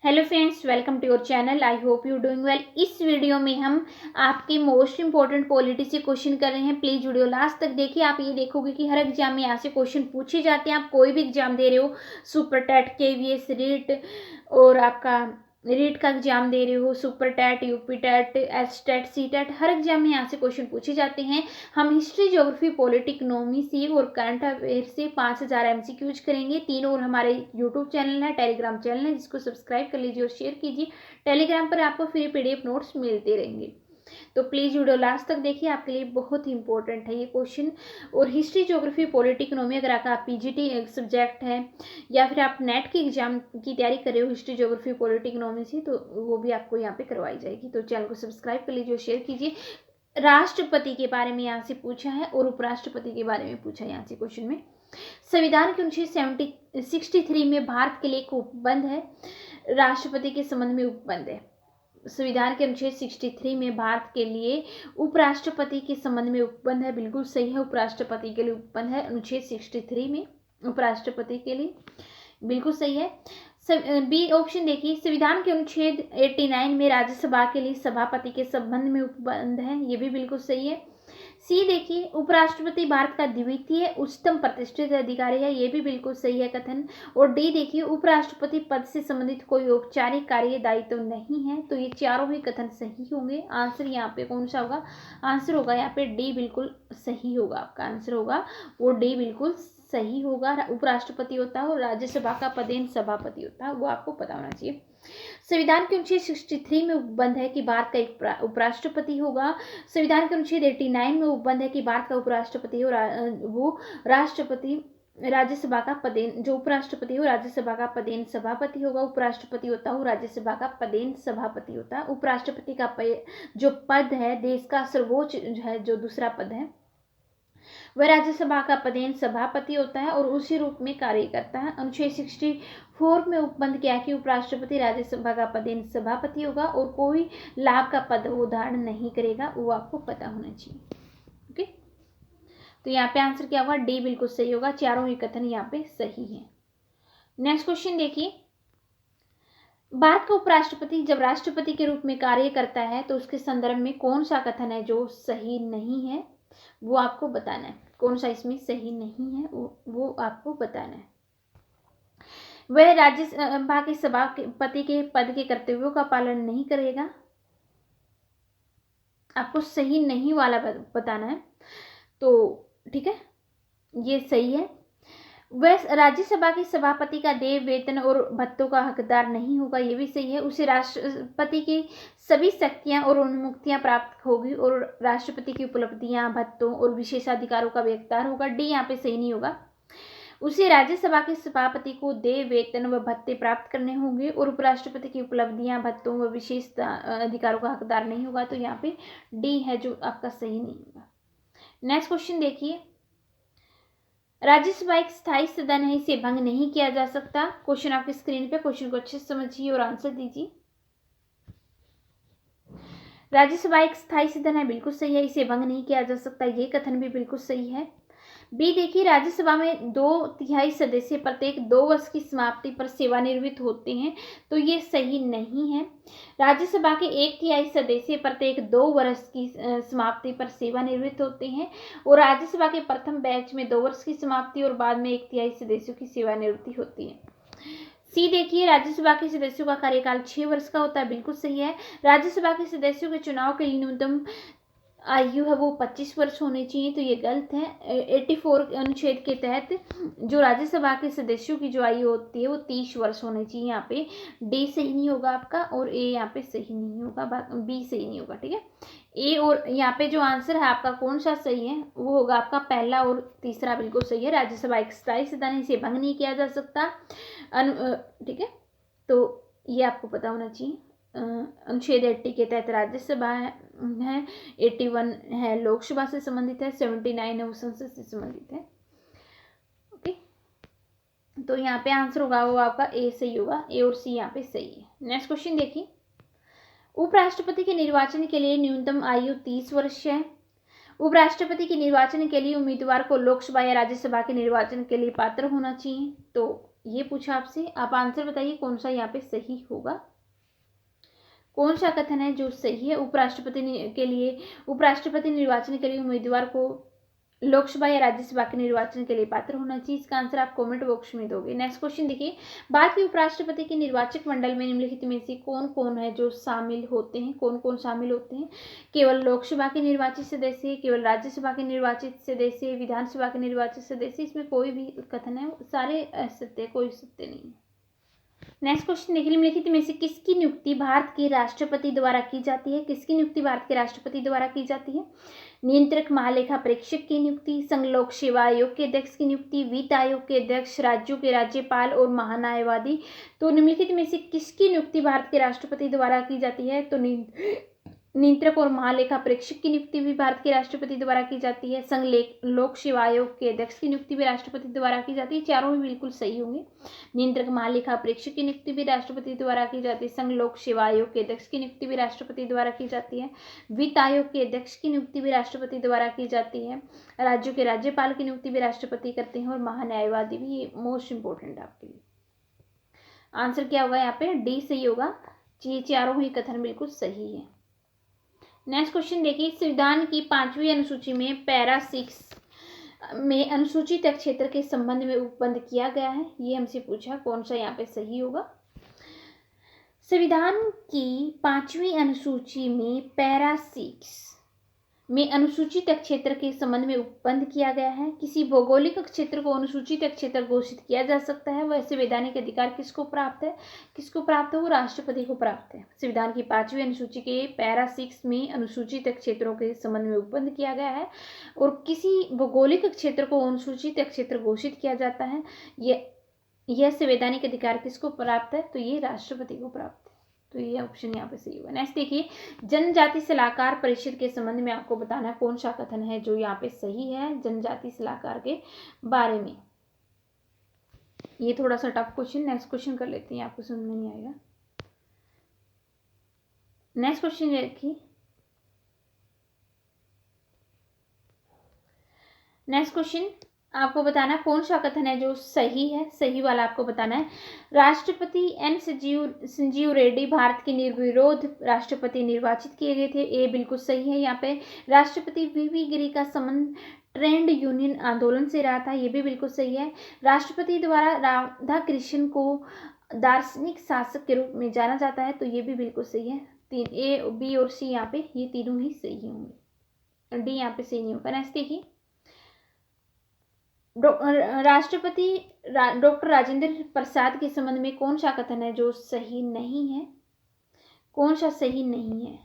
Hello friends, welcome to your channel. I hope you doing well. इस video में हम आपके मोस्ट इंपॉर्टेंट पॉलिटी से क्वेश्चन कर रहे हैं। प्लीज वीडियो लास्ट तक देखिए। आप ये देखोगे कि हर एग्जाम में यहाँ से क्वेश्चन पूछे जाते हैं। आप कोई भी एग्जाम दे रहे हो, सुपर टेट, केवीएस, रीट और आपका रीट का एग्जाम दे रहे हो, super TET, UP TET, H TET, C TET, हर एग्जाम में यहाँ से क्वेश्चन पूछे जाते हैं। हम हिस्ट्री, ज्योग्राफी, पॉलिटी, इकोनॉमी से और करंट अफेयर से 5000 एमसीक्यूज करेंगे। तीन और हमारे यूट्यूब चैनल है, टेलीग्राम चैनल है, जिसको सब्सक्राइब कर लीजिए और शेयर कीजिए। टेलीग्राम पर आपको फ्री पीडीएफ नोट्स मिलते रहेंगे, तो प्लीज वीडियो लास्ट तक देखिए। आपके लिए बहुत ही इंपॉर्टेंट है ये क्वेश्चन। और हिस्ट्री, ज्योग्राफी, पॉलिटी, इकोनॉमी अगर आपका पीजीटी सब्जेक्ट है या फिर आप नेट की एग्जाम की तैयारी कर रहे हो हिस्ट्री, ज्योग्राफी, पॉलिटी, इकोनॉमी से, तो वो भी आपको यहाँ पे करवाई जाएगी। तो चैनल को सब्सक्राइब कर लीजिए और शेयर कीजिए। राष्ट्रपति के बारे में यहाँ से पूछा है और उपराष्ट्रपति के बारे में पूछा है यहाँ से क्वेश्चन में। संविधान के अनुच्छेद 63 में भारत के लिए एक उपबंध है, राष्ट्रपति के संबंध में उपबंध है। संविधान के अनुच्छेद 63 में भारत के लिए उपराष्ट्रपति के संबंध में उपबंध है। बिल्कुल सही है, उपराष्ट्रपति के लिए उपबंध है अनुच्छेद 63 में उपराष्ट्रपति के लिए, बिल्कुल सही है। बी ऑप्शन देखिए, संविधान के अनुच्छेद 89 में राज्यसभा के लिए सभापति के संबंध में उपबंध है, ये भी बिल्कुल सही है। सी देखिए, उपराष्ट्रपति भारत का द्वितीय उच्चतम प्रतिष्ठित अधिकारी है, ये भी बिल्कुल सही है कथन। और डी देखिए, उपराष्ट्रपति पद से संबंधित कोई औपचारिक कार्य दायित्व तो नहीं है। तो ये चारों ही कथन सही होंगे। आंसर यहाँ पे कौन सा होगा? आंसर होगा यहाँ पे डी, बिल्कुल सही होगा। आपका आंसर होगा वो डी, बिल्कुल सही होगा। उपराष्ट्रपति होता है और राज्यसभा का पदेन सभापति होता है, वो आपको पता होना चाहिए। संविधान के अनुच्छेद 63 में उपबंध है कि भारत का एक उपराष्ट्रपति होगा। संविधान के अनुच्छेद 89 में उपबंध है कि भारत का उपराष्ट्रपति हो, वो राष्ट्रपति राज्यसभा का पदेन, जो उपराष्ट्रपति हो राज्यसभा का पदेन सभापति होगा। उपराष्ट्रपति होता है राज्यसभा का पदेन सभापति होता है। उपराष्ट्रपति का जो पद है, देश का सर्वोच्च है, जो दूसरा पद है, वह राज्यसभा का पदेन सभापति होता है और उसी रूप में कार्य करता है। अनुच्छेद 64 में उपबंध किया कि उपराष्ट्रपति राज्यसभा का पदेन सभापति होगा और कोई लाभ का पद वो धारण नहीं करेगा, वो आपको पता होना चाहिए। ओके, तो यहाँ पे आंसर क्या होगा? डी बिल्कुल सही होगा। चारों ही कथन यहाँ पे सही है। नेक्स्ट क्वेश्चन देखिए, भारत का उपराष्ट्रपति जब राष्ट्रपति के रूप में कार्य करता है तो उसके संदर्भ में कौन सा कथन है जो सही नहीं है, वो आपको बताना है। कौन सा इसमें सही नहीं है वो आपको बताना है। वह राज्यसभा के सभापति के पद के कर्तव्यों का पालन नहीं करेगा, आपको सही नहीं वाला बताना है। तो ठीक है, ये सही है। वह राज्यसभा के सभापति का देय वेतन और भत्तों का हकदार नहीं होगा, ये भी सही है। उसे राष्ट्रपति की सभी शक्तियां और उन्मुक्तियां प्राप्त होगी और राष्ट्रपति की उपलब्धियां, भत्तों और विशेषाधिकारों का हकदार होगा। डी यहाँ पे सही नहीं होगा। उसे राज्यसभा के सभापति को देय वेतन व भत्ते प्राप्त करने होंगे और उपराष्ट्रपति की उपलब्धियां, भत्तों व विशेष अधिकारों का हकदार नहीं होगा। तो यहाँ पे डी है जो आपका सही नहीं होगा। नेक्स्ट क्वेश्चन देखिए, राज्यसभा एक स्थायी सदन है, इसे भंग नहीं किया जा सकता। क्वेश्चन आपकी स्क्रीन पे, क्वेश्चन को अच्छे से समझिए और आंसर दीजिए। राज्यसभा एक स्थायी सदन है, बिल्कुल सही है, इसे भंग नहीं किया जा सकता, ये कथन भी बिल्कुल सही है। बी देखिए, राज्यसभा में 2/3 सदस्य प्रत्येक 2 वर्ष की समाप्ति पर सेवानिवृत्त होते हैं, तो ये सही नहीं है। राज्यसभा के 1/3 सदस्य प्रत्येक 2 वर्ष की समाप्ति पर सेवानिवृत्त होते हैं और राज्यसभा के प्रथम बैच में 2 वर्ष की समाप्ति और बाद में 1/3 सदस्यों की सेवानिवृत्ति होती है। सी देखिए, राज्यसभा के सदस्यों का कार्यकाल 6 वर्ष का होता है, बिल्कुल सही है। राज्यसभा के सदस्यों के चुनाव के लिए न्यूनतम आयु है वो 25 वर्ष होनी चाहिए, तो ये गलत है। 84 अनुच्छेद के तहत जो राज्यसभा के सदस्यों की जो आयु होती है वो 30 वर्ष होनी चाहिए। यहाँ पे डी सही नहीं होगा आपका और ए यहाँ पे सही नहीं होगा, बी सही नहीं होगा। ठीक है, ए और यहाँ पे जो आंसर है आपका कौन सा सही है, वो होगा आपका पहला और तीसरा बिल्कुल सही है। राज्यसभा एक स्थायी सदन है, इसे भंग नहीं किया जा सकता। ठीक है, तो ये आपको पता होना चाहिए। अनुच्छेद 80 के तहत राज्यसभा है, 81 है लोकसभा से संबंधित है, 79 है वो संसद से संबंधित है। ओके, तो यहाँ पे आंसर होगा वो आपका ए सही होगा, ए और सी यहाँ पे सही है। नेक्स्ट क्वेश्चन देखिए, उपराष्ट्रपति के निर्वाचन के लिए न्यूनतम आयु 30 वर्ष है। उपराष्ट्रपति के निर्वाचन के लिए उम्मीदवार को लोकसभा या राज्यसभा के निर्वाचन के लिए पात्र होना चाहिए, तो ये पूछा आपसे, आप आंसर बताइए कौन सा यहाँ पे सही होगा। कौन सा कथन है जो सही है? उपराष्ट्रपति के लिए, उपराष्ट्रपति निर्वाचन के लिए उम्मीदवार को लोकसभा या राज्यसभा के निर्वाचन के लिए पात्र होना चाहिए। इसका आंसर आप कमेंट बॉक्स में दोगे। नेक्स्ट क्वेश्चन देखिए, भारत के उपराष्ट्रपति के निर्वाचक मंडल में निम्नलिखित में से कौन कौन है जो शामिल होते हैं? कौन कौन शामिल होते हैं? केवल लोकसभा के निर्वाचित सदस्य, केवल राज्यसभा के निर्वाचित सदस्य, विधानसभा के निर्वाचित सदस्य। इसमें कोई भी कथन है सारे असत्य, कोई सत्य नहीं है। नेक्स्ट क्वेश्चन देखिए, निम्नलिखित में से किसकी नियुक्ति भारत के राष्ट्रपति द्वारा की जाती है? किसकी नियुक्ति भारत के राष्ट्रपति द्वारा की जाती है? नियंत्रक महालेखा परीक्षक की नियुक्ति, संघ लोक सेवा आयोग के अध्यक्ष की नियुक्ति, वित्त आयोग के अध्यक्ष, राज्यों के राज्यपाल और महान्यायवादी। तो निम्नलिखित में से किसकी नियुक्ति भारत के राष्ट्रपति द्वारा की जाती है? तो नियंत्रक और महालेखा परीक्षक की नियुक्ति भी भारत के राष्ट्रपति द्वारा की जाती है। संघ लोक सेवा आयोग के अध्यक्ष की नियुक्ति भी राष्ट्रपति द्वारा की जाती है। चारों ही बिल्कुल सही होंगे। नियंत्रक महालेखा परीक्षक की नियुक्ति भी राष्ट्रपति द्वारा की जाती है। संघ लोक सेवा आयोग के अध्यक्ष की नियुक्ति भी राष्ट्रपति द्वारा की जाती है। वित्त आयोग के अध्यक्ष की नियुक्ति भी राष्ट्रपति द्वारा की जाती है। राज्यों के राज्यपाल की नियुक्ति भी राष्ट्रपति करते हैं और महान्यायवादी भी। ये मोस्ट इंपोर्टेंट आपके लिए। आंसर क्या होगा यहाँ पे? डी सही होगा। ये चारों ही कथन बिल्कुल सही है। नेक्स्ट क्वेश्चन देखिए, संविधान की 5वीं अनुसूची में पैरा 6 में अनुसूचित क्षेत्र के संबंध में उपबंध किया गया है। ये हमसे पूछा, कौन सा यहाँ पे सही होगा? संविधान की 5वीं अनुसूची में पैरा 6 में अनुसूचित क्षेत्र के संबंध में उपबंध किया गया है। किसी भौगोलिक क्षेत्र को अनुसूचित क्षेत्र घोषित किया जा सकता है। वह संवैधानिक अधिकार किसको प्राप्त है? किसको प्राप्त है? वो राष्ट्रपति को प्राप्त है। संविधान की 5वीं अनुसूची के पैरा 6 में अनुसूचित क्षेत्रों के संबंध में उपबंध किया गया है और किसी भौगोलिक क्षेत्र को अनुसूचित क्षेत्र घोषित किया जाता है। यह संवैधानिक अधिकार किसको प्राप्त है? तो ये राष्ट्रपति को प्राप्त है। तो ये ऑप्शन यहाँ पे सही होगा। नेक्स्ट देखिए, जनजाति सलाहकार परिषद के संबंध में आपको बताना है कौन सा कथन है जो यहाँ पे सही है जनजाति सलाहकार के बारे में। ये थोड़ा सा टफ क्वेश्चन, नेक्स्ट क्वेश्चन कर लेते हैं, आपको समझ में नहीं आएगा। नेक्स्ट क्वेश्चन देखिए, नेक्स्ट क्वेश्चन आपको बताना कौन सा कथन है जो सही है। सही वाला आपको बताना है। राष्ट्रपति एन संजीव रेड्डी भारत के निर्विरोध राष्ट्रपति निर्वाचित किए गए थे। ये बिल्कुल सही है। यहाँ पे राष्ट्रपति वीवी गिरी का संबंध ट्रेड यूनियन आंदोलन से रहा था। ये भी बिल्कुल सही है। राष्ट्रपति द्वारा राधा कृष्ण को दार्शनिक शासक के रूप में जाना जाता है। तो ये भी बिल्कुल सही है। 3 ए, बी और सी यहाँ पे ये तीनों ही सही होंगे। डी यहाँ पे सही नहीं होगा। नेक्स्ट देखिए, राष्ट्रपति डॉक्टर राजेंद्र प्रसाद के संबंध में कौन सा कथन है जो सही नहीं है? कौन सा सही नहीं है?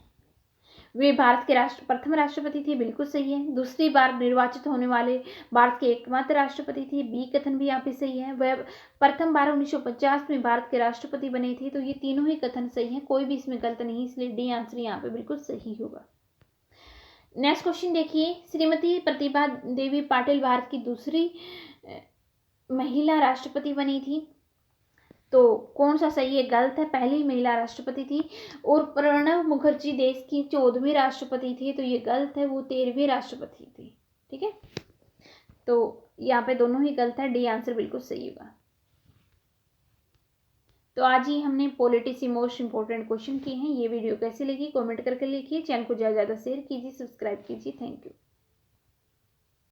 वे भारत के प्रथम राष्ट्रपति थे। बिल्कुल सही है। दूसरी बार निर्वाचित होने वाले भारत के एकमात्र राष्ट्रपति थे। बी कथन भी यहाँ पे सही है। वह प्रथम बार 1950 में भारत के राष्ट्रपति बने थे। तो ये तीनों ही कथन सही है, कोई भी इसमें गलत नहीं, इसलिए डी आंसर यहाँ पे बिल्कुल सही होगा। नेक्स्ट क्वेश्चन देखिए, श्रीमती प्रतिभा देवी पाटिल भारत की दूसरी महिला राष्ट्रपति बनी थी। तो कौन सा सही है? गलत है, पहली महिला राष्ट्रपति थी। और प्रणब मुखर्जी देश की 14वीं राष्ट्रपति थी। तो ये गलत है, वो 13वीं राष्ट्रपति थी। ठीक है, तो यहाँ पे दोनों ही गलत है। डी आंसर बिल्कुल सही होगा। तो आज ही हमने पॉलिटी से मोस्ट इंपोर्टेंट क्वेश्चन किए हैं। ये वीडियो कैसी लगी कमेंट करके लिखिए। चैनल को ज़्यादा से ज़्यादा शेयर कीजिए, सब्सक्राइब कीजिए। Thank you.